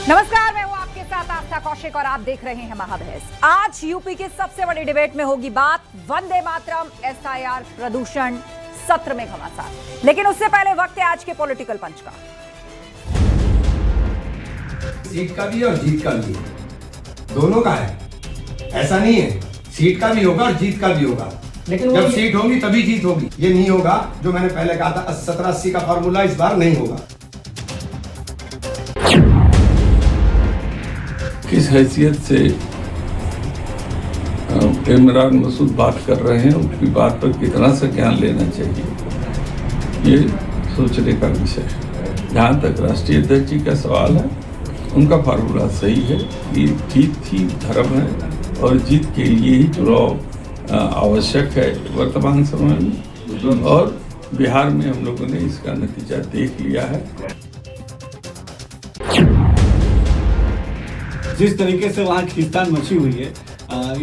नमस्कार, मैं हूं आपके साथ आस्था कौशिक और आप देख रहे हैं महाबहस। आज यूपी की सबसे बड़ी डिबेट में होगी बात वंदे मातरम, एसआईआर, प्रदूषण, सत्र में घमासान। लेकिन उससे पहले वक्त है आज के पॉलिटिकल पंच का। सीट का भी और जीत का भी है, दोनों का है। ऐसा नहीं है, सीट का भी होगा और जीत का भी होगा। लेकिन जब सीट होगी तभी जीत होगी। ये नहीं होगा जो मैंने पहले कहा था 17-80 का फॉर्मूला इस बार नहीं होगा। किस हैसियत से इमरान मसूद बात कर रहे हैं, उनकी बात पर कितना सा ज्ञान लेना चाहिए, ये सोचने का विषय है। जहाँ तक राष्ट्रीय अध्यक्ष जी का सवाल है, उनका फार्मूला सही है कि जीत ही धर्म है और जीत के लिए ही चुनाव आवश्यक है वर्तमान समय में। और बिहार में हम लोगों ने इसका नतीजा देख लिया है। जिस तरीके से वहाँ खींचतान मची हुई है,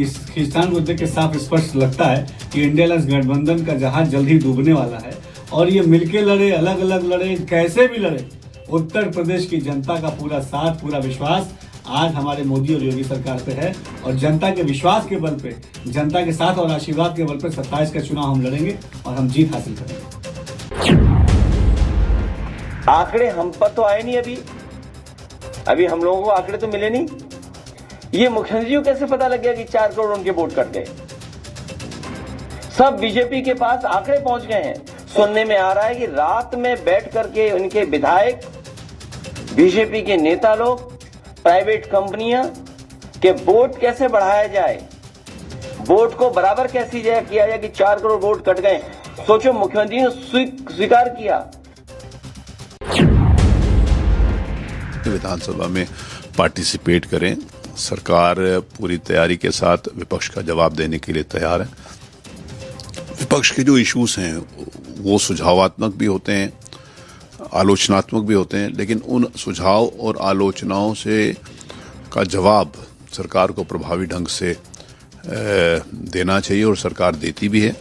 इस खींचतान को देख के साफ स्पष्ट लगता है कि इंडिया अलग गठबंधन का जहाज जल्द ही डूबने वाला है। और ये मिलके लड़े, अलग अलग लड़े, कैसे भी लड़े, उत्तर प्रदेश की जनता का पूरा साथ, पूरा विश्वास आज हमारे मोदी और योगी सरकार पे है। और जनता के विश्वास के बल पे, जनता के साथ और आशीर्वाद के बल पे 27 का चुनाव हम लड़ेंगे और हम जीत हासिल करेंगे। आंकड़े हम पर तो आए नहीं, अभी हम लोगों को आंकड़े तो मिले नहीं। ये मुख्यमंत्री जी को कैसे पता लग गया कि 4 करोड़ उनके वोट कट गए? सब बीजेपी के पास आंकड़े पहुंच गए हैं। सुनने में आ रहा है कि रात में बैठ करके उनके विधायक, बीजेपी के नेता लोग, प्राइवेट कंपनियां के वोट कैसे बढ़ाया जाए, वोट को बराबर कैसे किया जाए कि 4 करोड़ वोट कट गए। सोचो, मुख्यमंत्री ने स्वीकार किया। विधानसभा में पार्टिसिपेट करें। सरकार पूरी तैयारी के साथ विपक्ष का जवाब देने के लिए तैयार है। विपक्ष के जो इश्यूज हैं वो सुझावात्मक भी होते हैं, आलोचनात्मक भी होते हैं, लेकिन उन सुझाव और आलोचनाओं से का जवाब सरकार को प्रभावी ढंग से देना चाहिए और सरकार देती भी है।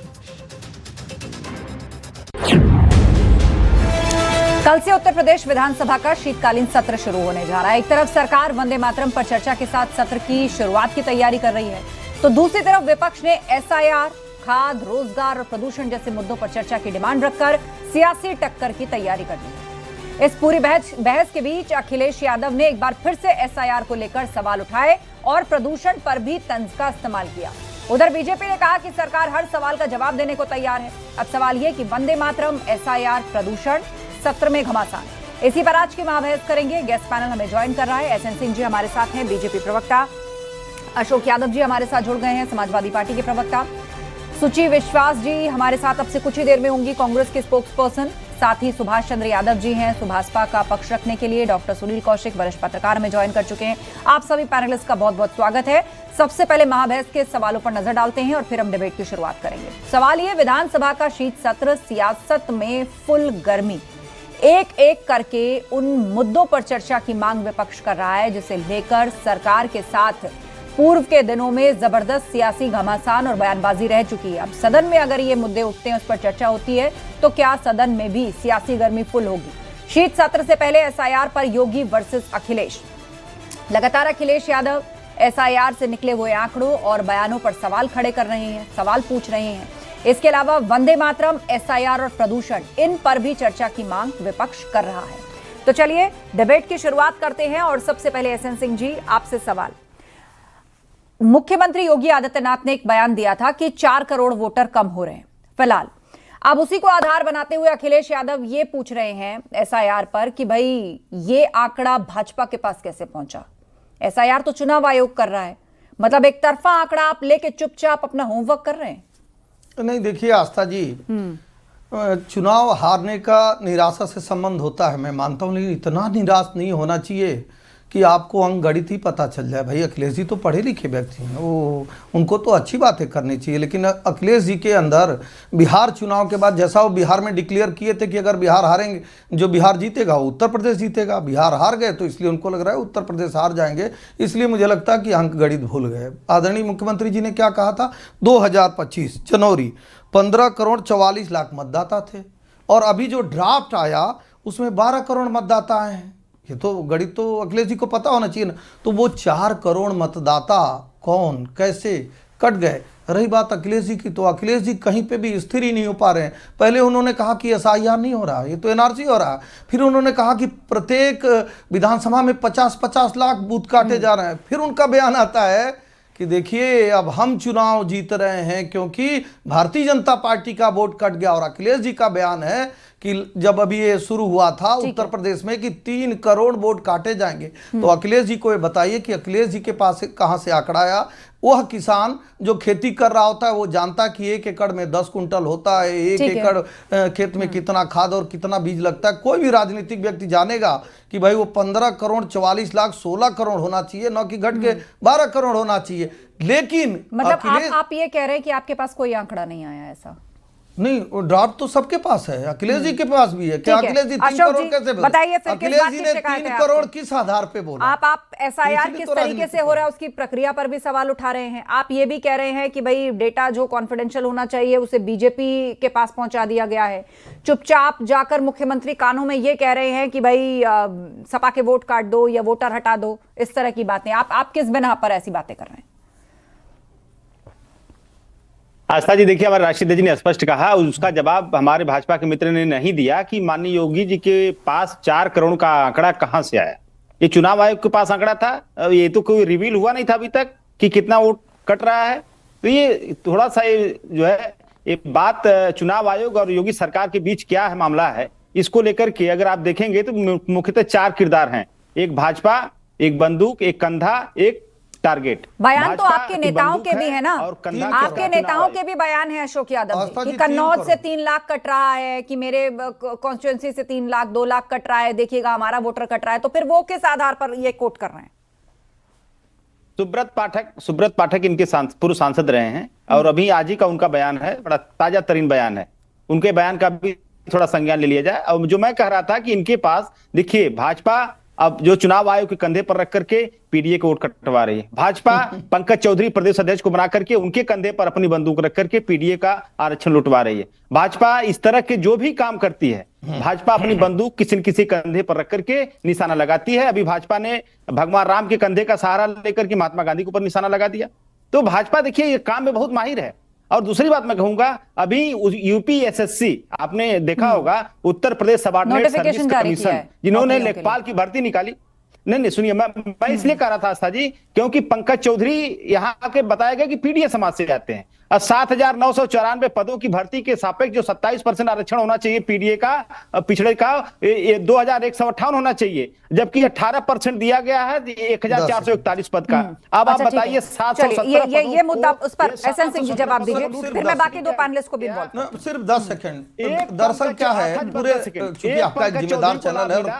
कल से उत्तर प्रदेश विधानसभा का शीतकालीन सत्र शुरू होने जा रहा है। एक तरफ सरकार वंदे मातरम पर चर्चा के साथ सत्र की शुरुआत की तैयारी कर रही है, तो दूसरी तरफ विपक्ष ने एसआईआर, खाद, रोजगार और प्रदूषण जैसे मुद्दों पर चर्चा की डिमांड रखकर सियासी टक्कर की तैयारी कर ली है। इस पूरी बहस के बीच अखिलेश यादव ने एक बार फिर से एसआईआर को लेकर सवाल उठाए और प्रदूषण पर भी तंज का इस्तेमाल किया। उधर बीजेपी ने कहा कि सरकार हर सवाल का जवाब देने को तैयार है। अब सवाल यह कि वंदे मातरम, एसआईआर, प्रदूषण, सत्र में घमासान, इसी पर आज की महाबहस करेंगे। गेस्ट पैनल हमें ज्वाइन कर रहा है। एसएन सिंह जी हमारे साथ हैं, बीजेपी प्रवक्ता। अशोक यादव जी हमारे साथ जुड़ गए हैं, समाजवादी पार्टी के प्रवक्ता। सुची विश्वास जी हमारे साथ अब से कुछ ही देर में होंगी, कांग्रेस के स्पोक्स पर्सन। साथ ही सुभाष चंद्र यादव जी हैं, सुभाषपा का पक्ष रखने के लिए। डॉक्टर सुनील कौशिक वरिष्ठ पत्रकार में ज्वाइन कर चुके हैं। आप सभी पैनलिस्ट का बहुत बहुत स्वागत है। सबसे पहले महाबहस के सवालों पर नजर डालते हैं और फिर हम डिबेट की शुरुआत करेंगे। सवाल ये, विधानसभा का शीत सत्र, सियासत में फुल गर्मी। एक एक करके उन मुद्दों पर चर्चा की मांग विपक्ष कर रहा है जिसे लेकर सरकार के साथ पूर्व के दिनों में जबरदस्त सियासी घमासान और बयानबाजी रह चुकी है। अब सदन में अगर ये मुद्दे उठते हैं, उस पर चर्चा होती है, तो क्या सदन में भी सियासी गर्मी फुल होगी? शीत सत्र से पहले एसआईआर पर योगी वर्सेस अखिलेश। लगातार अखिलेश यादव एसआईआर से निकले हुए आंकड़ों और बयानों पर सवाल खड़े कर रहे हैं, सवाल पूछ रहे हैं। इसके अलावा वंदे मातरम, एसआईआर और प्रदूषण, इन पर भी चर्चा की मांग विपक्ष कर रहा है। तो चलिए डिबेट की शुरुआत करते हैं और सबसे पहले एसएन सिंह जी आपसे सवाल। मुख्यमंत्री योगी आदित्यनाथ ने एक बयान दिया था कि 4 करोड़ वोटर कम हो रहे हैं फिलहाल। अब उसी को आधार बनाते हुए अखिलेश यादव ये पूछ रहे हैं एसआईआर पर कि भाई ये आंकड़ा भाजपा के पास कैसे पहुंचा? एसआईआर तो चुनाव आयोग कर रहा है, मतलब एक तरफा आंकड़ा आप लेके चुपचाप अपना होमवर्क कर रहे हैं। नहीं, देखिए आस्था जी, चुनाव हारने का निराशा से संबंध होता है, मैं मानता हूँ, लेकिन इतना निराश नहीं होना चाहिए कि आपको अंक गणित ही पता चल जाए। भाई अखिलेश जी तो पढ़े लिखे व्यक्ति हैं, वो उनको तो अच्छी बातें करनी चाहिए। लेकिन अखिलेश जी के अंदर बिहार चुनाव के बाद जैसा वो बिहार में डिक्लेयर किए थे कि अगर बिहार हारेंगे, जो बिहार जीतेगा वो उत्तर प्रदेश जीतेगा। बिहार हार गए तो इसलिए उनको लग रहा है उत्तर प्रदेश हार जाएंगे, इसलिए मुझे लगता है कि अंक गणित भूल गए। आदरणीय मुख्यमंत्री जी ने क्या कहा था? 2025 जनवरी 15 करोड़ 44 लाख मतदाता थे और अभी जो ड्राफ्ट आया उसमें 12 करोड़ मतदाता आए हैं। ये तो गणित तो अखिलेश जी को पता होना चाहिए ना। तो वो 4 करोड़ मतदाता कौन कैसे कट गए। रही बात अखिलेश जी की, तो अखिलेश जी कहीं पे भी स्थिर ही नहीं हो पा रहे हैं। पहले उन्होंने कहा कि SIR नहीं हो रहा, ये तो NRC हो रहा है। फिर उन्होंने कहा कि प्रत्येक विधानसभा में 50-50 लाख बूथ काटे जा रहे हैं। फिर उनका बयान आता है कि देखिए अब हम चुनाव जीत रहे हैं क्योंकि भारतीय जनता पार्टी का वोट कट गया। और अखिलेश जी का बयान है कि जब अभी ये शुरू हुआ था उत्तर प्रदेश में कि 3 करोड़ वोट काटे जाएंगे। तो अखिलेश जी को ये बताइए कि अखिलेश जी के पास कहां से आंकड़ा आया। वह किसान जो खेती कर रहा होता है वो जानता कि 1 एकड़ में 10 कुंटल होता है, 1 एकड़ खेत में कितना खाद और कितना बीज लगता है। कोई भी राजनीतिक व्यक्ति जानेगा कि भाई वो 15 करोड़ 44 लाख 16 करोड़ होना चाहिए, न कि घट के 12 करोड़ होना चाहिए। लेकिन मतलब आप ये कह रहे हैं कि आपके पास कोई आंकड़ा नहीं आया ऐसा? नहीं, वो ड्राफ्ट तो सबके पास है, अखिलेश जी के पास भी है। क्या अखिलेश जी 3 करोड़ कैसे बोले? बताइए फिर किस अखिलेश बात जी की ने शिकायत 3 है करोड़ आपको? किस आधार पे बोला? आप SIR किस तो तरीके से हो रहा है उसकी प्रक्रिया पर भी सवाल उठा रहे हैं। आप ये भी कह रहे हैं कि भाई डेटा जो कॉन्फिडेंशियल होना चाहिए उसे बीजेपी के पास पहुंचा दिया गया है। चुपचाप जाकर मुख्यमंत्री कानों में ये कह रहे हैं कि भाई सपा के वोट काट दो या वोटर हटा दो, इस तरह की बातें। आप किस बिना पर ऐसी बातें कर रहे हैं? आस्था जी, देखिए हमारे राष्ट्रीय अध्यक्ष जी ने स्पष्ट कहा, उसका जवाब हमारे भाजपा के मित्र ने नहीं दिया कि माननीय योगी जी के पास 4 करोड़ का आंकड़ा कहां से आया। ये चुनाव आयोग के पास आंकड़ा था, ये तो कोई रिवील हुआ नहीं था अभी तक कि कितना वोट कट रहा है। तो ये थोड़ा सा जो है ये बात चुनाव आयोग और योगी सरकार के बीच क्या है मामला है, इसको लेकर के अगर आप देखेंगे तो मुख्यतः 4 किरदार हैं, एक भाजपा, एक बंदूक, एक कंधा, एक टारगेट। बयान तो आपके नेताओं के भी है ना, आपके नेताओं के भी बयान है अशोक यादव जी कि कन्नौज से 3 लाख कट रहा है, कि मेरे कॉन्स्टिट्यूएंसी से 3 लाख 2 लाख कट रहा है, देखिएगा हमारा वोटर कट रहा है। तो फिर वो किस आधार पर ये कोट कर रहे हैं? सुब्रत पाठक इनके पूर्व सांसद रहे हैं और अभी आज ही का उनका बयान है, बड़ा ताजा तरीन बयान है। उनके बयान का भी थोड़ा संज्ञान ले लिया जाए। और जो मैं कह रहा था कि इनके पास देखिए भाजपा अब जो चुनाव आयोग के कंधे पर रख करके पीडीए को वोट कटवा रही है, भाजपा पंकज चौधरी प्रदेश अध्यक्ष को बना करके उनके कंधे पर अपनी बंदूक रख करके पीडीए का आरक्षण लुटवा रही है। भाजपा इस तरह के जो भी काम करती है, भाजपा अपनी बंदूक किसी न किसी कंधे पर रख करके निशाना लगाती है। अभी भाजपा ने भगवान राम के कंधे का सहारा लेकर के महात्मा गांधी के ऊपर निशाना लगा दिया। तो भाजपा देखिए ये काम में बहुत माहिर है। और दूसरी बात मैं कहूंगा, अभी UPSSC आपने देखा होगा, Uttar Pradesh subordinate service commission, जिन्होंने लेखपाल की भर्ती निकाली। नहीं सुनिए, मैं इसलिए कह रहा था आस्था जी, क्योंकि पंकज चौधरी यहाँ आके बताया गया कि पीडीए समाज से जाते हैं। 7,994 पदों की भर्ती के सापेक्ष जो 27% आरक्षण होना चाहिए पीडीए का, पिछड़े का 2,158 होना चाहिए, जबकि 18% दिया गया है 1,441 पद का। अब आप बताइए 717 ये मुद्दा उस पर एसएन सिंह जी जवाब दीजिए, फिर मैं बाकी 2 पैनलिस्ट को भी इन्वॉल्व। सिर्फ 10 सेकंड। दरअसल क्या है, पूरे चूंकि आपका एक जिम्मेदार चैनल है और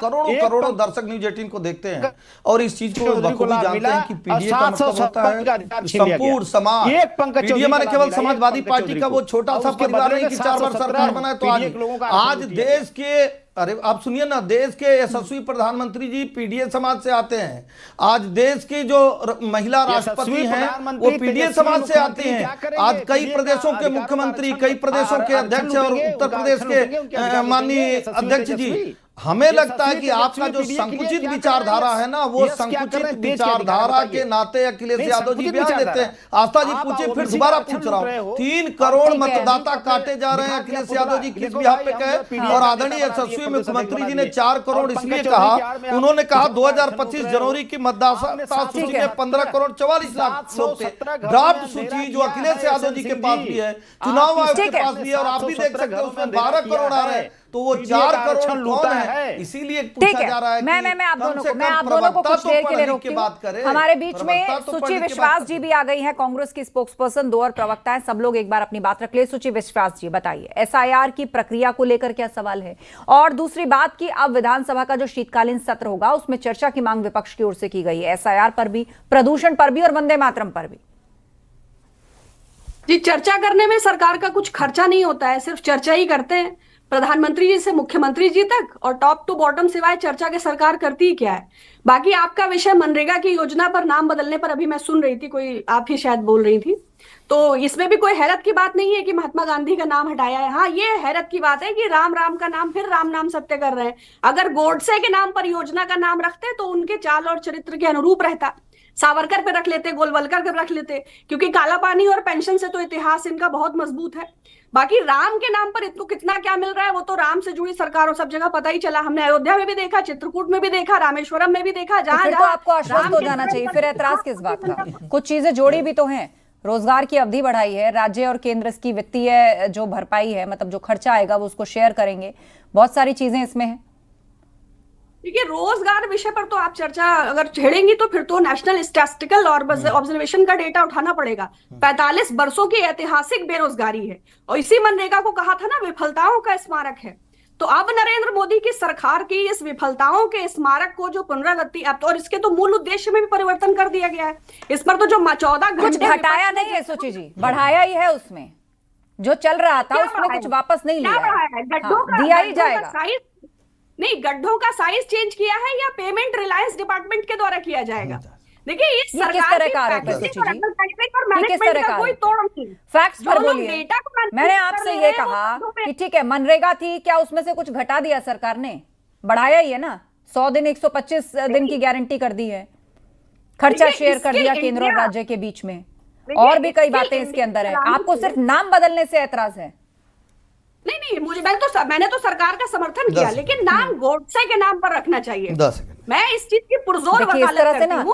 करोड़ों दर्शक न्यूज 18 को देखते हैं और इस चीज को बखूबी जानते हैं कि पीडीए का मतलब होता है संपूर्ण समाज। पीडीए माने केवल समाजवादी पार्टी का वो छोटा सा परिवार नहीं कि 4 बार सरकार बनाए। तो आज देश के, अरे आप सुनिए ना, देश के यशस्वी प्रधानमंत्री जी पीडीए समाज से आते हैं। आज देश की जो महिला राष्ट्रपति हैं वो पीडीए समाज से आती हैं। आज कई प्रदेशों के मुख्यमंत्री, कई प्रदेशों के अध्यक्ष और उत्तर प्रदेश के माननीय अध्यक्ष जी, हमें लगता है कि आपका जो संकुचित विचारधारा है ना, वो संकुचित विचारधारा के नाते अखिलेश यादव जी बयान देते हैं। आस्था जी पूछिए, फिर दोबारा पूछ रहा हूँ, 3 करोड़ मतदाता काटे जा रहे हैं, अखिलेश यादव जी किस बिहाफ पे कहे? और आदरणीय यशस्वी मुख्यमंत्री जी ने 4 करोड़ इसलिए कहा, उन्होंने कहा 2025 जनवरी की मतदाता सूची में 15 करोड़ 44 लाख लोग थे। ड्राफ्ट सूची जो अखिलेश यादव जी के पास भी है, चुनाव आयोग के पास भी है, और आप भी देख सकते हैं उसमें 12 करोड़ आ रहे हैं। तो वो 4 करोड़ लूटा है, इसीलिए पूछा जा रहा है। मैं आप दोनों को कुछ देर के लिए रोकती हूं। हमारे बीच में सुचि विश्वास जी भी आ गई है, कांग्रेस की स्पोक्सपर्सन, 2 और प्रवक्ता है। सब लोग एक बार अपनी बात रख ले। सुचि विश्वास जी बताइए, SIR की प्रक्रिया को लेकर क्या सवाल है? और दूसरी बात की अब विधानसभा का जो शीतकालीन सत्र होगा उसमें चर्चा की मांग विपक्ष की ओर से की गई है, SIR पर भी, प्रदूषण पर भी और वंदे मातरम पर भी। जी, चर्चा करने में सरकार का कुछ खर्चा नहीं होता है, सिर्फ चर्चा ही करते हैं। प्रधानमंत्री जी से मुख्यमंत्री जी तक और टॉप टू बॉटम सिवाय चर्चा के सरकार करती ही क्या है। बाकी आपका विषय मनरेगा की योजना पर नाम बदलने पर अभी मैं सुन रही थी, कोई आप ही शायद बोल रही थी। तो इसमें भी कोई हैरत की बात नहीं है कि महात्मा गांधी का नाम हटाया है। हाँ, ये हैरत की बात है कि राम राम का नाम फिर राम नाम सत्य कर रहे हैं। अगर गोडसे के नाम पर योजना का नाम रखते तो उनके चाल और चरित्र के अनुरूप रहता। सावरकर पे रख लेते, गोलवलकर पे रख लेते, क्योंकि काला पानी और पेंशन से तो इतिहास इनका बहुत मजबूत है। बाकी राम के नाम पर इनको कितना क्या मिल रहा है वो तो राम से जुड़ी सरकारों सब जगह पता ही चला। हमने अयोध्या में भी देखा, चित्रकूट में भी देखा, रामेश्वरम में भी देखा, तो जहां फिर तो आपको आश्वस्त हो जाना चाहिए, फिर ऐतराज किस बात का? कुछ चीजें जोड़ी भी तो हैं, रोजगार की अवधि बढ़ाई है, राज्य और केंद्र इसकी वित्तीय जो भरपाई है, मतलब जो खर्चा आएगा वो उसको शेयर करेंगे, बहुत सारी चीजें इसमें हैं। देखिए, रोजगार विषय पर तो आप चर्चा अगर छेड़ेंगी तो फिर तो नेशनल स्टैटिस्टिकल और ऑब्जर्वेशन का डेटा उठाना पड़ेगा। 45 वर्षों की ऐतिहासिक बेरोजगारी है और इसी मनरेगा को कहा था ना विफलताओं का स्मारक है। तो अब नरेंद्र मोदी की सरकार की इस विफलताओं के स्मारक को जो पुनरावृत्ति अब तो, और इसके तो मूल उद्देश्य में भी परिवर्तन कर दिया गया है। इस पर तो जो 14 कुछ घंटे घटाया नहीं है सुची जी, बढ़ाया ही है। उसमें जो चल रहा था उसमें कुछ वापस नहीं लिया है, दिया ही जाएगा। नहीं, गड्ढों का साइज चेंज किया है या पेमेंट रिलायंस डिपार्टमेंट के द्वारा किया जाएगा? देखिए, इस सरकार तरह का आरोप है सुची जी? ये किस तरह का कोई तोड़ नहीं। फैक्ट्स पर बोलिए। मैंने आपसे ये कहा कि ठीक है मनरेगा थी, क्या उसमें से कुछ घटा दिया सरकार ने? बढ़ाया ही है ना, 100 दिन 125 दिन की गारंटी कर दी है, खर्चा शेयर कर दिया केंद्र और राज्य के बीच में, और भी कई बातें इसके अंदर है। आपको सिर्फ नाम बदलने से ऐतराज है? नहीं, मैंने तो सरकार का समर्थन किया, लेकिन नाम गोडसे के नाम पर रखना चाहिए। 10 सेकंड। मैं इस चीज की पुरजोर देखिए, इस तरह से ना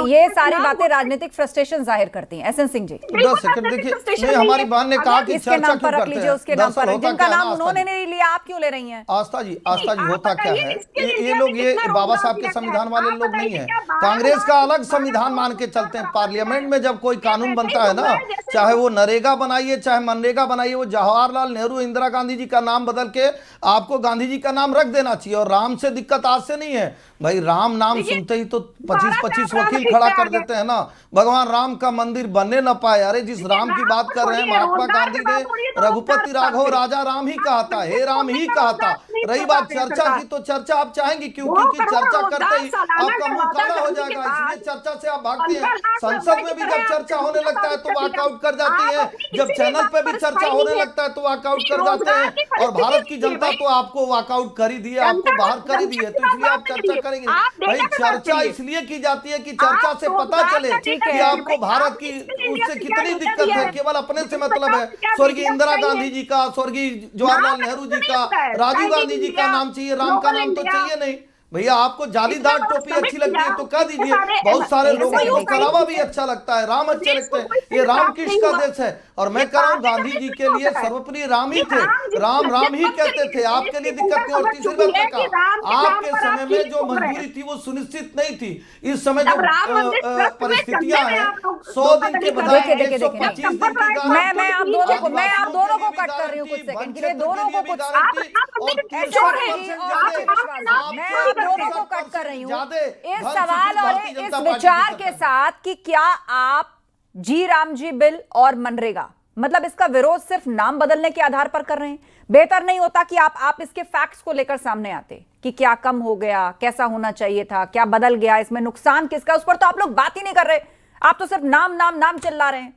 ये सारी बातें राजनीतिक फ्रस्ट्रेशन जाहिर करती हैं। SN Singh ji, 10 second. देखिए, नहीं, हमारी बहन ने कहा कि इसके चर्चा नाम पर क्यों रख करते लीजिए, हैं? उसके नाम पर, दरअसल होता जिनका क्या है नाम ना, उन्होंने नहीं लिया, आप क्यों ले रही हैं? आस्था जी होता क्या है, ये लोग ये बाबा साहब के संविधान वाले लोग नहीं है। कांग्रेस का अलग संविधान मान के चलते हैं। पार्लियामेंट में जब कोई कानून बनता है ना, चाहे वो नरेगा बनाइए चाहे मनरेगा बनाइए, वो जवाहरलाल नेहरू इंदिरा गांधी जी का नाम बदल के आपको गांधी जी का नाम रख देना चाहिए। और राम से दिक्कत आज से नहीं है भाई, राम नाम सुनते ही तो 25 वकील खड़ा कर देते हैं ना। भगवान राम का मंदिर बनने न पाए। अरे जिस राम की बात कर रहे हैं, महात्मा गांधी ने रघुपति राघव राजा राम ही कहा था, हे राम ही कहा था। रही बात चर्चा की, तो चर्चा आप चाहेंगी क्यों? क्योंकि चर्चा करते ही आपका मुंह काला हो जाएगा, इसलिए चर्चा से आप भागती हैं। संसद में भी जब चर्चा होने लगता है तो वॉकआउट कर जाती है, जब चैनल पे भी चर्चा होने लगता है तो वॉकआउट कर जाते हैं। और भारत की जनता तो आपको वॉकआउट कर ही दी है, आपको बाहर कर ही दी है, तो इसलिए आप चर्चा करेंगे। भाई चर्चा इसलिए की जाती है कि चर्चा से पता चले कि आपको भारत की उससे कितनी दिक्कत है। केवल अपने से मतलब है। स्वर्गीय इंदिरा गांधी जी का, स्वर्गीय जवाहरलाल नेहरू जी का, राजीव गांधी जी का नाम चाहिए, राम का नाम तो चाहिए नहीं। भैया आपको जालीदार टोपी अच्छी लगती है तो कह दीजिए। बहुत सारे लोगों को कलावा भी अच्छा लगता है, राम अच्छे लगते हैं। ये राम कृष्ण का देश है। और मैं कह रहा हूँ गांधी जी के लिए सर्वप्रिय राम ही थे, राम राम ही कहते थे, आपके लिए दिक्कत नहीं। और तीसरी बात मैं कहा, आपके समय में जो मंजूरी थी वो सुनिश्चित नहीं थी। इस समय जो परिस्थितियां हैं, 100 दिन के बजाय 125 दिन की मैं आप दोनों को कट कर रही हूँ कुछ सेकंड के लिए, दोनों को कुछ दोनों को कट कर रही हूँ इस सवाल और इस विचार के साथ कि क्या आप जी राम जी बिल और मनरेगा, मतलब इसका विरोध सिर्फ नाम बदलने के आधार पर कर रहे हैं? बेहतर नहीं होता कि आप इसके फैक्ट्स को लेकर सामने आते कि क्या कम हो गया, कैसा होना चाहिए था, क्या बदल गया, इसमें नुकसान किसका? उस पर तो आप लोग बात ही नहीं कर रहे, आप तो सिर्फ नाम नाम नाम चिल्ला रहे हैं।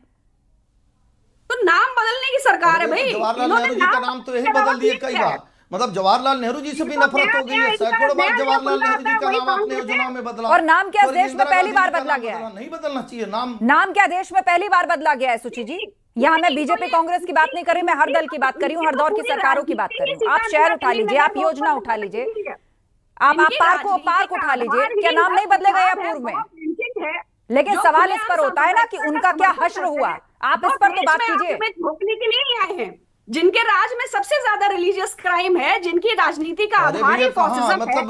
तो नाम बदलने की सरकार है भाई। जवाहरलाल नेहरू जी का नाम तो यही बदल दिए कई बार। मतलब जवाहरलाल नेहरू जी से भी नफरत हो गई है। सैकड़ों बार जवाहरलाल नेहरू जी का नाम आपने योजनाओं में बदला। और नाम क्या देश में पहली बार बदला गया है? नहीं बदलना चाहिए नाम क्या देश में पहली बार बदला गया है सुची जी? यहाँ मैं बीजेपी कांग्रेस की बात नहीं कर रही, मैं हर दल की बात कर रही हूँ, हर दौर की सरकारों की बात कर रही हूँ। आप शहर उठा लीजिए, आप योजना उठा लीजिए, आप पार्क उठा लीजिए, क्या नाम नहीं बदलेगा या पूर्व में? लेकिन सवाल इस पर होता है ना कि उनका क्या हश्र हुआ, आप इस पर तो बात कीजिए। रोकने के लिए ही आए हैं जिनके राज में सबसे ज्यादा रिलीजियस क्राइम है, जिनकी राजनीति का आधार ही फॉसिज्म है,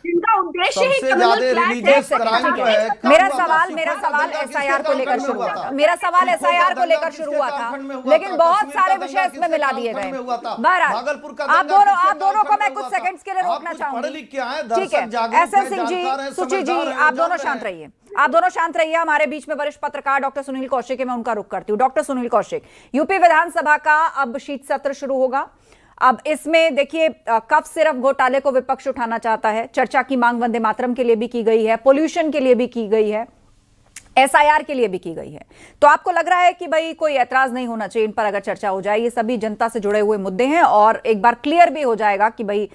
जिनका उद्देश्य ही रिलीजियस क्राइम है। मेरा सवाल एसआईआर को लेकर शुरू हुआ था, मेरा सवाल एसआईआर को लेकर शुरू हुआ था, लेकिन बहुत सारे विषय इसमें मिला दिए गए। बहरहाल आप दोनों को मैं कुछ सेकंड्स के लिए रोकना चाहूंगी, ठीक है? एसएन सिंह जी, सुची जी, आप दोनों शांत रहिए, आप दोनों शांत रहिए। हमारे बीच में वरिष्ठ पत्रकार डॉक्टर सुनील कौशिक है, मैं उनका रुख करती हूँ। डॉक्टर सुनील कौशिक, यूपी विधानसभा का अब शीत सत्र शुरू होगा। अब इसमें देखिए कफ सिरप घोटाले को विपक्ष उठाना चाहता है, चर्चा की मांग वंदे मातरम के लिए भी की गई है, पोल्यूशन के लिए भी की गई है, एसआईआर के लिए भी की गई है। तो आपको लग रहा है कि भाई कोई ऐतराज नहीं होना चाहिए इन पर अगर चर्चा हो जाए? ये सभी जनता से जुड़े हुए मुद्दे हैं और एक बार क्लियर भी हो जाएगा कि भाई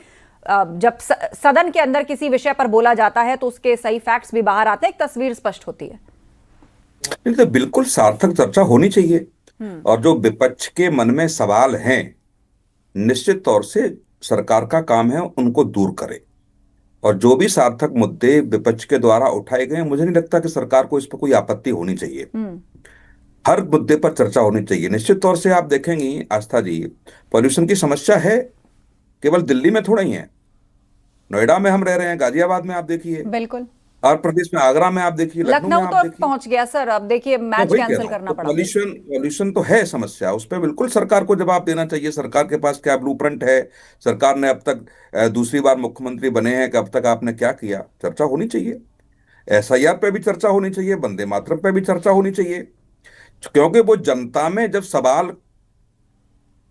जब सदन के अंदर किसी विषय पर बोला जाता है तो उसके सही फैक्ट्स भी बाहर आते हैं, एक तस्वीर स्पष्ट होती है। तो बिल्कुल सार्थक चर्चा होनी चाहिए और जो विपक्ष के मन में सवाल हैं निश्चित तौर से सरकार का काम है उनको दूर करे, और जो भी सार्थक मुद्दे विपक्ष के द्वारा उठाए गए मुझे नहीं लगता कि सरकार को इस पर कोई आपत्ति होनी चाहिए। हर मुद्दे पर चर्चा होनी चाहिए। निश्चित तौर से आप देखेंगी आस्था जी, पॉल्यूशन की समस्या है केवल दिल्ली में थोड़ा ही है, नोएडा में हम रह रहे हैं, गाजियाबाद में आप देखिए, बिल्कुल, और प्रदेश में आगरा में आप देखिए, लखनऊ तो पहुंच गया सर। अब देखिए मैच कैंसिल करना पड़ा। पॉल्यूशन तो है समस्या, उस पर बिल्कुल सरकार को जवाब देना चाहिए। सरकार के पास क्या ब्लूप्रिंट है, सरकार ने अब तक दूसरी बार मुख्यमंत्री बने हैं कि अब तक आपने क्या किया, चर्चा होनी चाहिए। एसआईआर पे भी चर्चा होनी चाहिए, वंदे मातरम पे भी चर्चा होनी चाहिए, क्योंकि वो जनता में जब सवाल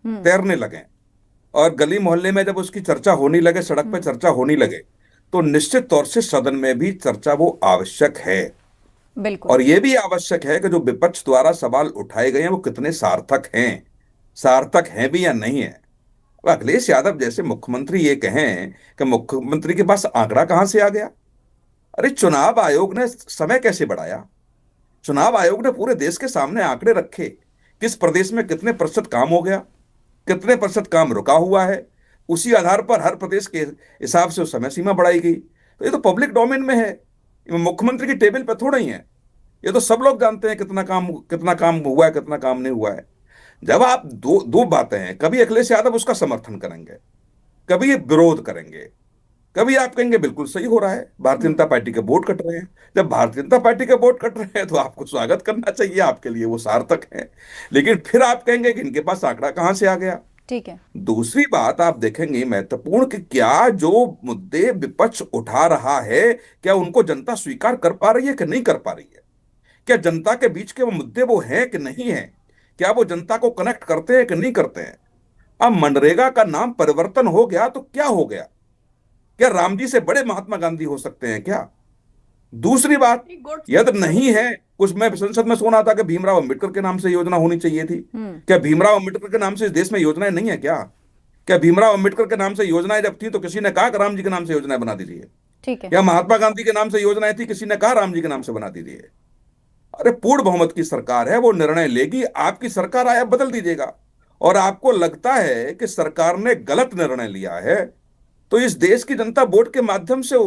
तैरने लगे और गली मोहल्ले में जब उसकी चर्चा होने लगे, सड़क पे चर्चा होने लगे, तो निश्चित तौर से सदन में भी चर्चा वो आवश्यक है। बिल्कुल। और ये भी आवश्यक है कि जो विपक्ष द्वारा सवाल उठाए गए हैं वो कितने सार्थक हैं भी या नहीं है। अखिलेश यादव जैसे मुख्यमंत्री ये कहें कि मुख्यमंत्री के पास आंकड़ा कहां से आ गया? अरे चुनाव आयोग ने समय कैसे बढ़ाया? चुनाव आयोग ने पूरे देश के सामने आंकड़े रखे, किस प्रदेश में कितने प्रतिशत काम हो गया, कितने प्रतिशत काम रुका हुआ है, उसी आधार पर हर प्रदेश के हिसाब से समय सीमा बढ़ाई गई। तो ये तो पब्लिक डोमेन में है, मुख्यमंत्री की टेबल पर थोड़ा ही है, ये तो सब लोग जानते हैं कितना काम हुआ है, कितना काम नहीं हुआ है। जब आप दो बातें हैं, कभी अखिलेश यादव उसका समर्थन करेंगे, कभी विरोध करेंगे, कभी आप कहेंगे बिल्कुल सही हो रहा है, भारतीय जनता पार्टी के वोट कट रहे हैं। जब भारतीय जनता पार्टी के वोट कट रहे हैं तो आपको स्वागत करना चाहिए, आपके लिए वो सार्थक है। लेकिन फिर आप कहेंगे कि इनके पास आंकड़ा कहां से आ गया। ठीक है। दूसरी बात आप देखेंगे महत्वपूर्ण कि क्या जो मुद्दे विपक्ष उठा रहा है क्या उनको जनता स्वीकार कर पा रही है कि नहीं कर पा रही है? क्या जनता के बीच के वो मुद्दे वो हैं कि नहीं है? क्या वो जनता को कनेक्ट करते हैं कि नहीं करते हैं? अब मनरेगा का नाम परिवर्तन हो गया तो क्या हो गया? क्या राम जी से बड़े महात्मा गांधी हो सकते हैं क्या? दूसरी बात, यदि नहीं है, कुछ मैं संसद में सुना था कि भीमराव अंबेडकर के नाम से योजना होनी चाहिए थी। क्या भीमराव अंबेडकर के नाम से इस देश में योजनाएं नहीं है क्या? क्या भीमराव अंबेडकर के नाम से योजनाएं जब थी तो किसी ने कहा कि राम जी के नाम से योजनाएं बना दीजिए? ठीक है। या महात्मा गांधी के नाम से योजनाएं थी, किसी ने कहा राम जी के नाम से बना दीजिए? अरे पूर्ण बहुमत की सरकार है, वो निर्णय लेगी, आपकी सरकार आया बदल दीजिएगा। और आपको लगता है कि सरकार ने गलत निर्णय लिया है तो इस देश की जनता वोट के माध्यम से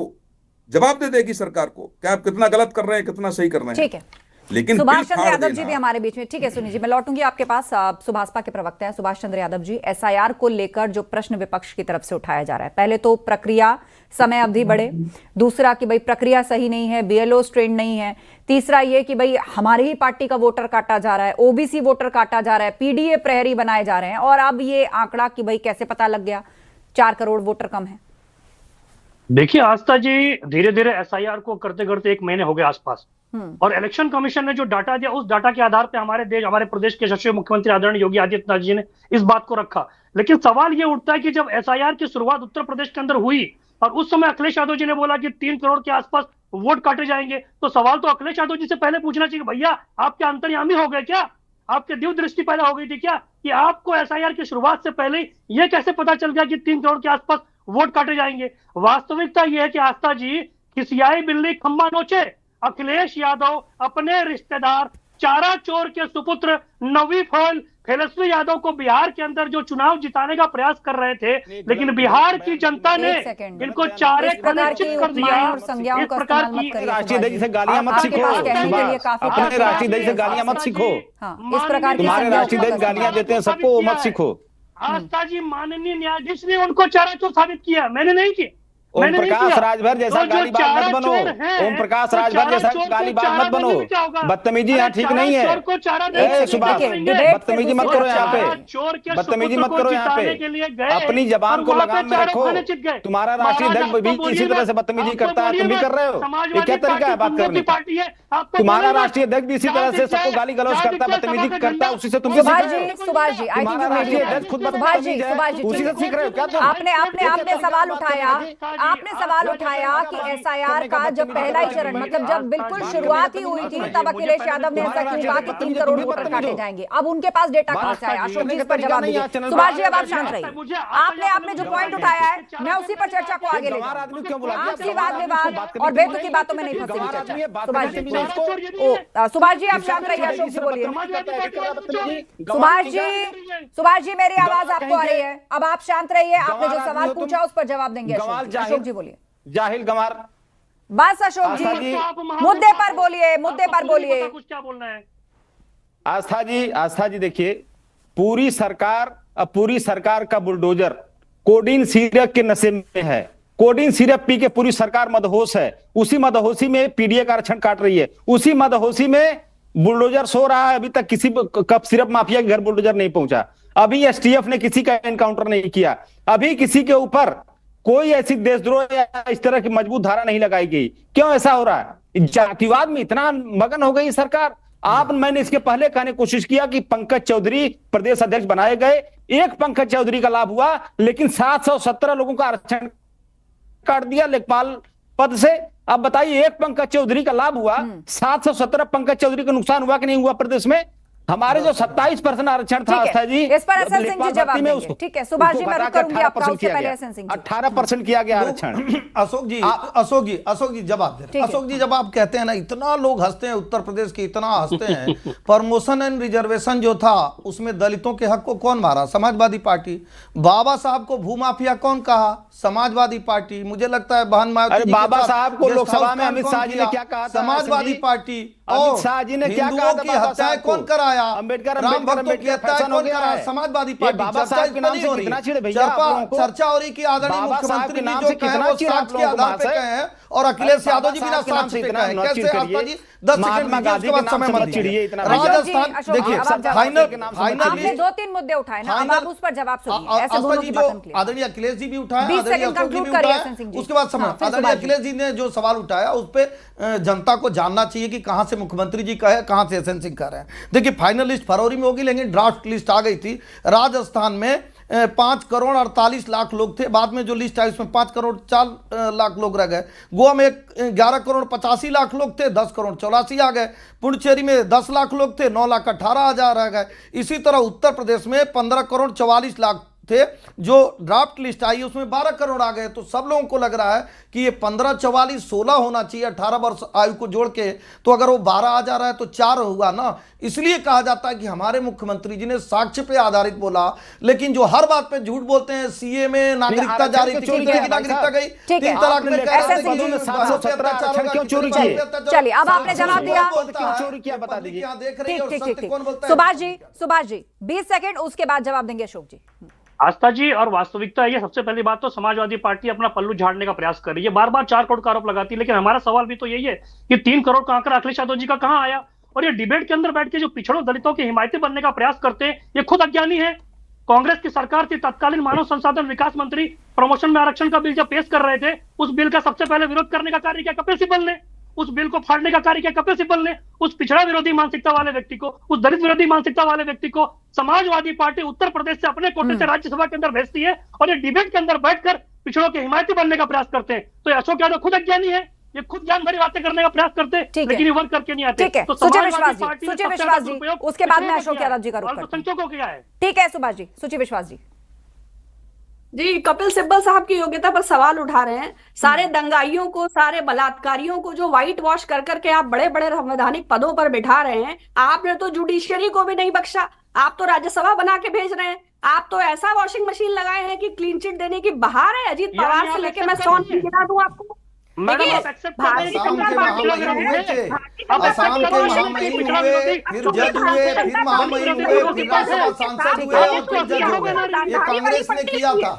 जवाब दे देगी सरकार को कि आप कितना गलत कर रहे हैं, कितना सही कर रहे हैं। ठीक है। लेकिन सुभाष चंद्र यादव जी भी हमारे बीच में। ठीक है सुनी जी, मैं लौटूंगी आपके पास। सुभाषपा के प्रवक्ता हैं सुभाष चंद्र यादव जी। एसआईआर को लेकर जो प्रश्न विपक्ष की तरफ से उठाया जा रहा है, पहले तो प्रक्रिया समय अवधि बढ़े, दूसरा कि भाई प्रक्रिया सही नहीं है, बीएलओ ट्रेंड नहीं है, तीसरा ये कि भाई हमारी ही पार्टी का वोटर काटा जा रहा है, ओबीसी वोटर काटा जा रहा है, पीडीए प्रहरी बनाए जा रहे हैं, और अब ये आंकड़ा कि भाई कैसे पता लग गया 4 करोड़ वोटर कम है। देखिए आस्था जी, धीरे धीरे एसआईआर को करते करते 1 महीने हो गए आसपास, और इलेक्शन कमीशन ने जो डाटा दिया उस डाटा के आधार पे हमारे प्रदेश के यशस्वी मुख्यमंत्री आदरणीय योगी आदित्यनाथ जी ने इस बात को रखा। लेकिन सवाल ये उठता है कि जब एसआईआर की शुरुआत उत्तर प्रदेश के अंदर हुई और उस समय अखिलेश यादव जी ने बोला कि 3 करोड़ के आसपास वोट काटे जाएंगे, तो सवाल तो अखिलेश यादव जी से पहले पूछना चाहिए, भैया आपके अंतर्यामी हो गए क्या? आपके दिव्य दृष्टि पैदा हो गई थी क्या कि आपको एसआईआर की शुरुआत से पहले यह कैसे पता चल गया कि 3 करोड़ के आसपास वोट काटे जाएंगे? वास्तविकता यह है कि आस्था जी, खिसियाई बिल्ली खंबा नोचे। अखिलेश यादव अपने रिश्तेदार चारा चोर के सुपुत्र नवी फॉल तेजस्वी यादव को बिहार के अंदर जो चुनाव जिताने का प्रयास कर रहे थे, लेकिन बिहार की जनता ने इनको चारे कनिश्चित कर दिया। इस प्रकार की राष्ट्रीय अध्यक्ष से गालियां मत सीखो, अपने राष्ट्रीय अध्यक्ष से गालियां मत सीखो। तुम्हारे राष्ट्रीय अध्यक्ष गालियां देते हैं सबको, मत सीखो। आस्था जी, माननीय न्यायाधीश ने उनको चारा चोर साबित किया, मैंने नहीं किया। ओम प्रकाश राजभर जैसा गालीबाज मत बनो, ओम प्रकाश राजभर जैसा गालीबाज मत बनो, बदतमीजी यहाँ ठीक नहीं है। सुभाष, बदतमीजी मत करो यहाँ पे, बदतमीजी मत करो यहाँ पे, अपनी जबान को लगाम में रखो। तुम्हारा राष्ट्रीय अध्यक्ष भी इसी तरह से बदतमीजी करता है, तुम भी कर रहे हो। ये क्या तरीका है बात करने का? तुम्हारा राष्ट्रीय अध्यक्ष भी इसी तरह से सबको गाली गलौज करता है, बदतमीजी करता है, उसी से तुम सुभाष जी, तुम्हारा राष्ट्रीय अध्यक्ष खुद सुभाष जी, उसी से सीख रहे हो क्या तुम? आपने सवाल उठाया, आपने सवाल उठाया कि एसआईआर का जब पहला ही चरण मतलब जब बिल्कुल शुरुआत ही हुई थी तब अखिलेश यादव ने ऐसा क्यों कहा कि 3 करोड़ वोटर काटे जाएंगे? अब उनके पास डेटा कहां से आया? अशोक जी इस पर जवाब दीजिए। सुभाष जी अब आप शांत रहिए। आपने जो पॉइंट उठाया है मैं उसी पर चर्चा को आगे ले जाऊंगा। आपसी वाद विवाद और बेतुकी बातों में नहीं फंसेगी चर्चा। सुभाष जी आप शांत रहिए। अशोक जी बोलिए। सुभाष जी मेरी आवाज आपको आ रही है? अब आप शांत रहिए। आपने जो सवाल पूछा उस पर जवाब देंगे अशोक जी। बोलिए। जाहिल गंवार बस अशोक जी मुद्दे पर बोलिए, मुद्दे पर बोलिए। कुछ क्या बोलना है? आस्था जी देखिए, पूरी सरकार का बुलडोजर कोडीन सिरप के नशे में है। कोडीन सिरप पी के पूरी सरकार मदहोश है। उसी मदहोशी में पीडीए का आरक्षण काट रही है। उसी मदहोशी में बुलडोजर सो रहा है। अभी तक किसी कप सिरप माफिया के घर बुलडोजर नहीं पहुंचा। अभी एसटीएफ ने किसी का एनकाउंटर नहीं किया। अभी किसी के ऊपर कोई ऐसी देशद्रोह या इस तरह की मजबूत धारा नहीं लगाई गई। क्यों ऐसा हो रहा है? जातिवाद में इतना मगन हो गई सरकार। मैंने इसके पहले कहने की कोशिश किया कि पंकज चौधरी प्रदेश अध्यक्ष बनाए गए। एक पंकज चौधरी का लाभ हुआ, लेकिन 717 लोगों का आरक्षण काट दिया लेखपाल पद से। अब बताइए, एक पंकज चौधरी का लाभ हुआ, 717 पंकज चौधरी का नुकसान हुआ कि नहीं हुआ प्रदेश में? हमारे जो 27% आरक्षण था आस्था जी, इस पर एसएन सिंह जी जवाब देंगे। ठीक है सुभाष जी मैं रुक करूंगी आपका, उससे पहले एसएन सिंह जी 18% किया गया आरक्षण। अशोक जी जवाब दे रहे हैं। अशोक जी जब आप कहते हैं ना इतना लोग हंसते हैं, उत्तर प्रदेश के इतना हंसते हैं, प्रमोशन एंड रिजर्वेशन जो था उसमें दलितों के हक को कौन मारा? समाजवादी पार्टी। बाबा साहब को भूमाफिया कौन कहा? समाजवादी पार्टी। मुझे लगता है बहन मायावती बाबा साहब को लोकसभा में अमित शाह जी ने क्या कहा? समाजवादी पार्टी। अमित शाह जी ने क्या कहा? की हत्याएं कौन कराया? अम्बेडकर राम भक्तों की हत्याएं कौन कराया? समाजवादी पार्टी। बाबा साहब के नाम से कितना छिड़े भैया आप लोगों को? चर्चा हो रही कि आदरणीय मुख्यमंत्री जी जो कहे वो साक्ष्य के आधार पे कहे हैं और अखिलेश यादव जी बिना साक्ष्य पे कहे। कैसे आस्था जी 10 सेकंड दीजिए, उसके बाद समय मत दीजिए। राजस्थान देखिए फाइनल आपने 2-3 मुद्दे उठाए ना, अब आप उस पर जवाब सुनिए। ऐसे दोनों की बात क्लियर। आदरणीय अखिलेश जी भी उठाए, आदरणीय अशोक जी भी उठाए, उसके बाद समय आदरणीय अखिलेश जी ने जो सवाल उठाया उस पे जनता को जानना चाहिए कि कहां से मुख्यमंत्री जी कहे, कहां से एसएन सिंह कह रहे हैं। देखिए फाइनल लिस्ट फरवरी में होगी, लेकिन ड्राफ्ट लिस्ट आ गई थी। राजस्थान में 5 करोड़ 48 लाख लोग थे। बाद में जो लिस्ट आई उसमें 5 करोड़ 4 लाख लोग रह गए। गोवा में 11 करोड़ 85 लाख लोग थे, 10 करोड़ 84 आ गए। पुडुचेरी में 10 लाख लोग थे, 9 लाख 18 हजार रह गए। इसी तरह उत्तर प्रदेश में 15 करोड़ 44 लाख थे। जो ड्राफ्ट लिस्ट आई उसमें 12 करोड़ आ गए। तो सब लोगों को लग रहा है कि ये 15 44 16 होना चाहिए 18 वर्ष आयु को जोड़ के। तो अगर वो 12 आ जा रहा है तो 4 हुआ ना। इसलिए कहा जाता है कि हमारे मुख्यमंत्री जी ने साक्ष्य पे आधारित बोला, लेकिन जो हर बात पे झूठ बोलते हैं। सीए में नागरिकता जारी थी, नागरिकता गई 3 तलाक में चलिए अब आपने जवाब दिया। चोरी किया बता दीजिए। देख रही है और सत्य कौन बोलता है? सुभाष जी 20 सेकंड, उसके बाद जवाब देंगे अशोक जी। आस्था जी और वास्तविकता है ये। सबसे पहली बात तो समाजवादी पार्टी अपना पल्लू झाड़ने का प्रयास कर रही है, बार बार 4 करोड़ का आरोप लगाती है। लेकिन हमारा सवाल भी तो यही है कि 3 करोड़ का आंकड़ा अखिलेश यादव जी का कहां आया? और ये डिबेट के अंदर बैठ के जो पिछड़ों दलितों के हिमायती बनने का प्रयास करते हैं, ये खुद अज्ञानी है। कांग्रेस की सरकार थी, तत्कालीन मानव संसाधन विकास मंत्री प्रमोशन में आरक्षण का बिल जब पेश कर रहे थे, उस बिल का सबसे पहले विरोध करने का कार्य किया कपिल सिब्बल ने। उस बिल को फाड़ने का कार्य किया कपिल सिब्बल ने। उस पिछड़ा विरोधी मानसिकता वाले व्यक्ति को, उस दलित विरोधी मानसिकता वाले व्यक्ति को समाजवादी पार्टी उत्तर प्रदेश से अपने कोटे से राज्यसभा के अंदर भेजती है और ये डिबेट के अंदर बैठकर पिछड़ों के हिमायती बनने का प्रयास करते हैं। तो अशोक यादव खुद अज्ञानी है, ये खुद ज्ञान भरी बातें करने का प्रयास करते हैं, लेकिन ये वर्क करके नहीं आते। ठीक है सुचिर विश्वास जी, उसके बाद में अशोक यादव जी का रुख करते हैं। को क्या है? ठीक है सुभाष जी। सुचिर विश्वास जी जी कपिल सिब्बल साहब की योग्यता पर सवाल उठा रहे हैं। सारे दंगाइयों को, सारे बलात्कारियों को जो व्हाइट वॉश कर करके आप बड़े बड़े संवैधानिक पदों पर बिठा रहे हैं, आपने तो जुडिशियरी को भी नहीं बख्शा। आप तो राज्यसभा बना के भेज रहे हैं। आप तो ऐसा वॉशिंग मशीन लगाए हैं कि क्लीन चिट देने की बहार है। अजीत पवार से लेके मैं सोन गिरा दूं आपको। असम के महामहिम हुए थे, असम के महामहिम हुए, फिर जज हुए, फिर महामहिम हुए, फिर राज्यसभा सांसद हुए और फिर जज हो गए। ये कांग्रेस ने किया था।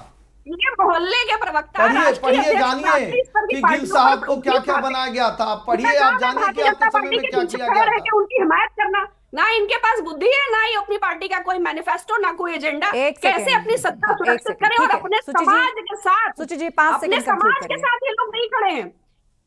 ये मोहल्ले के प्रवक्ता पढ़िए जानिए कि गिल साहब को क्या क्या बनाया गया था। पढ़िए आप जानिए कि आपके समय में क्या किया गया था। उनकी हिमायत करना, ना इनके पास बुद्धि है, ना ही अपनी पार्टी का कोई मैनिफेस्टो, ना कोई एजेंडा। कैसे अपनी सत्ता सुरक्षित करें और अपने समाज के साथ, अपने समाज के साथ ये लोग नहीं खड़े हैं।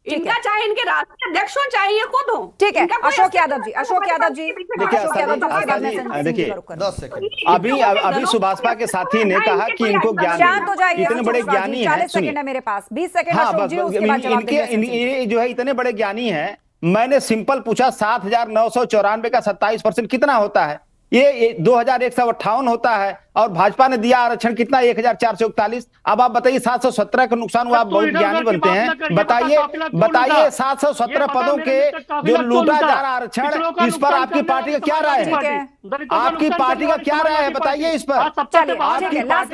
इनका चाहे इनके राष्ट्रीय अध्यक्ष हो चाहे ये खुद हो। ठीक है, इनका कोई अशोक ऐसा यादव जी, अशोक यादव जी, देखिए अशोक यादव जी, उसके बाद मैं देखिए संजीव जी का रुख करूंगा। 10 सेकंड। अभी सुभाषपा के साथी ने कहा कि इनको ज्ञान शांत हो जाइए, इतने बड़े ज्ञानी हैं। 40 सेकंड है मेरे पास, 20 सेकंड हाँ, अशोक जी, उसके बाद जवाब देंगे संजीव जी। ये जो है इतने बड़े ज्ञानी हैं। मैंने सिंपल पूछा 7,994 का 27% कितना होता है? ये 2,158 होता है और भाजपा ने दिया आरक्षण कितना? 1,441। अब आप बताइए 717 का नुकसान हुआ। आप बहुत ज्ञानी बनते हैं, बताइए 717 पदों के जो लूटा जा रहा आरक्षण, इस पर आपकी पार्टी का क्या राय है? आपकी पार्टी का क्या राय है बताइए इस पर। चलिए, लास्ट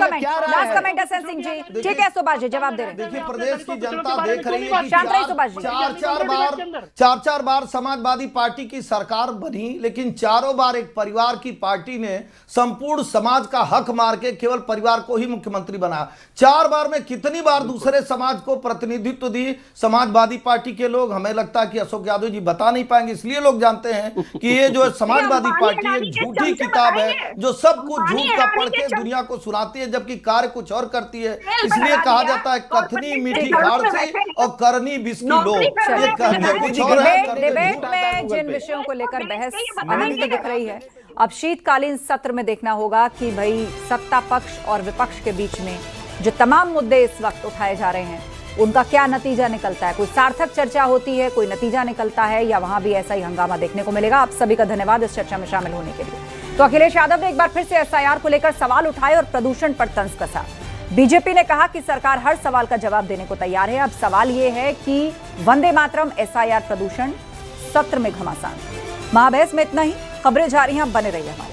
कमेंट है सिंह जी। ठीक है सुभाष जी, जवाब दे रहे हैं। देखिए, प्रदेश की जनता देख रही है कि शांत रहिए सुभाष जी। चार बार समाजवादी पार्टी की सरकार बनी, लेकिन चारों बार एक परिवार की पार्टी ने संपूर्ण समाज का हक मार के केवल परिवार को ही मुख्यमंत्री बनाया। 4 बार में कितनी बार दूसरे समाज को प्रतिनिधित्व दी समाजवादी पार्टी के लोग? हमें लगता है कि अशोक यादव जी बता नहीं पाएंगे, इसलिए लोग जानते हैं कि ये जो समाजवादी पार्टी एक झूठी किताब है जो सब कुछ झूठ का पढ़ के दुनिया को सुनाती है, जबकि कार्य कुछ और करती है। इसलिए कहा जाता है कथनी मीठी खाड़ से और करनी बिस्की लो। ये कहने कुछ और है। डिबेट में जिन विषयों को लेकर बहस अनंत दिख रही है, अब शीतकालीन सत्र में देखना होगा कि भाई सत्ता पक्ष और विपक्ष के बीच में जो तमाम मुद्दे इस वक्त उठाए जा रहे हैं उनका क्या नतीजा निकलता है। कोई सार्थक चर्चा होती है, कोई नतीजा निकलता है, या वहां भी ऐसा ही हंगामा देखने को मिलेगा। आप सभी का धन्यवाद इस चर्चा में शामिल होने के लिए। तो अखिलेश यादव ने एक बार फिर से एसआईआर को लेकर सवाल उठाए और प्रदूषण पर तंज कसा। बीजेपी ने कहा कि सरकार हर सवाल का जवाब देने को तैयार है। अब सवाल यह है कि वंदे मातरम, एसआईआर, प्रदूषण, सत्र में घमासान। महाबहस में इतना ही। खबरें जारी हैं, बने रहिए हमारे।